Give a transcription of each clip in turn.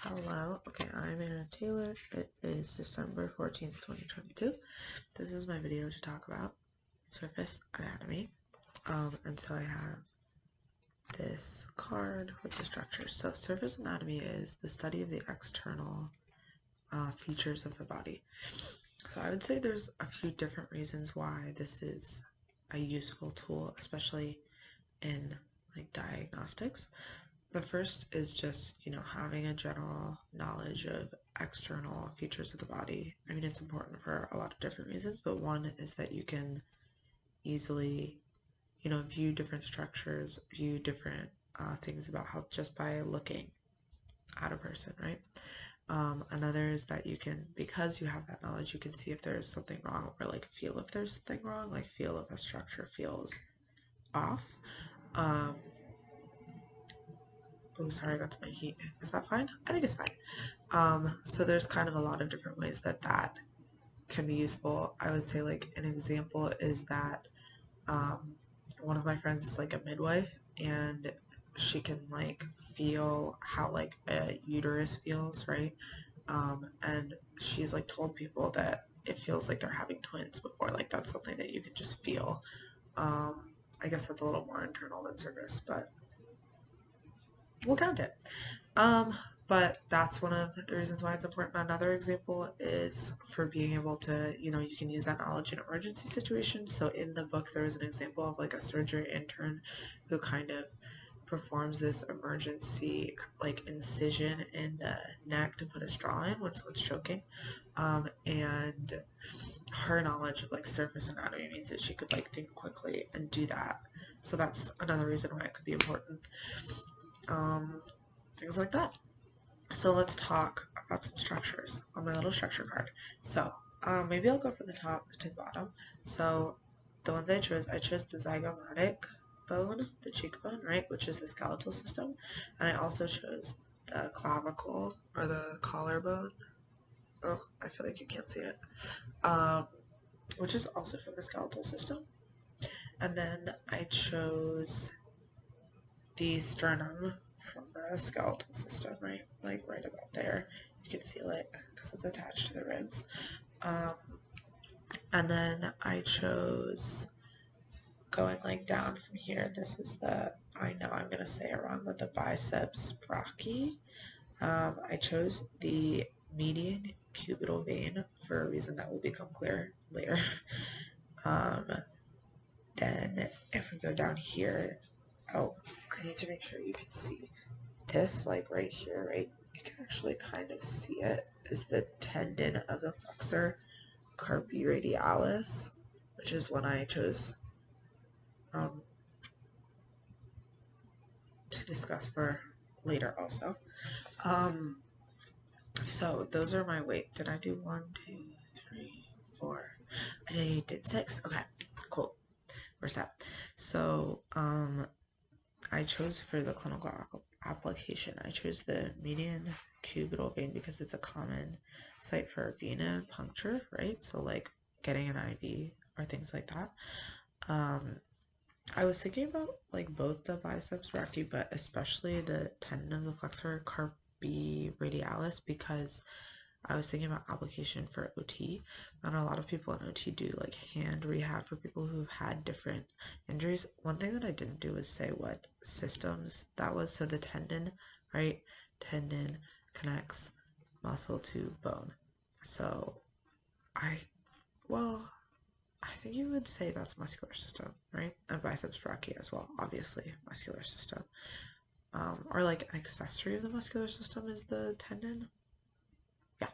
Hello. Okay, I'm Anna Taylor. It is December 14th, 2022. This is my video to talk about surface anatomy. And so I have this card with the structures. So surface anatomy is the study of the external features of the body. So I would say there's a few different reasons why this is a useful tool, especially in like diagnostics. The first is just, having a general knowledge of external features of the body. I mean, it's important for a lot of different reasons, but one is that you can easily, view different structures, view different things about health just by looking at a person, right? Another is that you can, because you have that knowledge, you can see if there's something wrong or like feel if there's something wrong, like feel if a structure feels off. Oh, sorry, that's my heat. Is that fine? I think it's fine. So there's kind of a lot of different ways that can be useful. I would say like an example is that one of my friends is like a midwife and she can like feel how like a uterus feels, right? And she's like told people that it feels like they're having twins before. Like that's something that you can just feel. I guess that's a little more internal than surface, but we'll count it. But that's one of the reasons why it's important. Another example is for being able to, you can use that knowledge in emergency situations. So in the book, there was an example of like a surgery intern who kind of performs this emergency like incision in the neck to put a straw in when someone's choking. And her knowledge of like surface anatomy means that she could like think quickly and do that. So that's another reason why it could be important. Things like that. So let's talk about some structures on my little structure card. So maybe I'll go from the top to the bottom. So the ones I chose the zygomatic bone, the cheekbone, right, which is the skeletal system. And I also chose the clavicle or the collarbone. Oh, I feel like you can't see it. Which is also from the skeletal system. And then I chose the sternum from the skeletal system, right? Like right about there. You can feel it because it's attached to the ribs. And then I chose going like down from here. This is I know I'm going to say it wrong, but the biceps brachii. I chose the median cubital vein for a reason that will become clear later. Then if we go down here, oh, I need to make sure you can see this, like right here, right? You can actually kind of see it, is the tendon of the flexor carpi radialis, which is one I chose to discuss for later also. So those are my weight. Did I do 1, 2, 3, 4? I did 6. Okay, cool. Where's that? So I chose for the clinical application, I chose the median cubital vein because it's a common site for vena puncture, right? So like getting an IV or things like that. I was thinking about like both the biceps brachii, but especially the tendon of the flexor carpi radialis because I was thinking about application for OT. And a lot of people in OT do like hand rehab for people who've had different injuries. One thing that I didn't do is say what systems that was. So the tendon, right? Tendon connects muscle to bone. So I think you would say that's muscular system, right? And biceps brachii as well, obviously muscular system. Or like an accessory of the muscular system is the tendon. Yeah,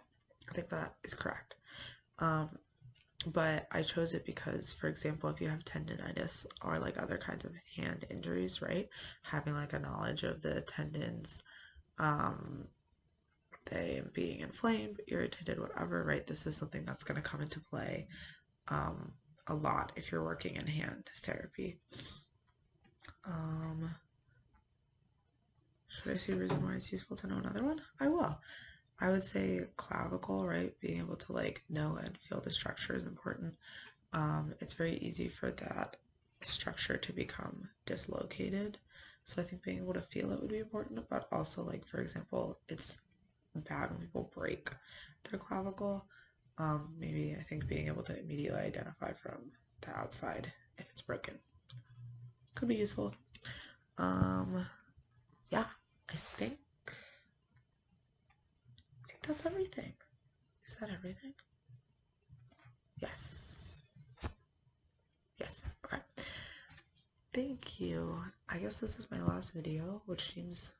I think that is correct. But I chose it because, for example, if you have tendinitis or like other kinds of hand injuries, right? Having like a knowledge of the tendons, they being inflamed, irritated, whatever, right? This is something that's going to come into play a lot if you're working in hand therapy. Should I see a reason why it's useful to know another one? I will. I would say clavicle, right? Being able to like know and feel the structure is important. It's very easy for that structure to become dislocated. So I think being able to feel it would be important, but also like, for example, it's bad when people break their clavicle. Maybe I think being able to immediately identify from the outside if it's broken could be useful. Yeah, I think that's everything. Is that everything? Yes. Yes. Okay. Thank you. I guess this is my last video, which seems...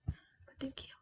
But thank you.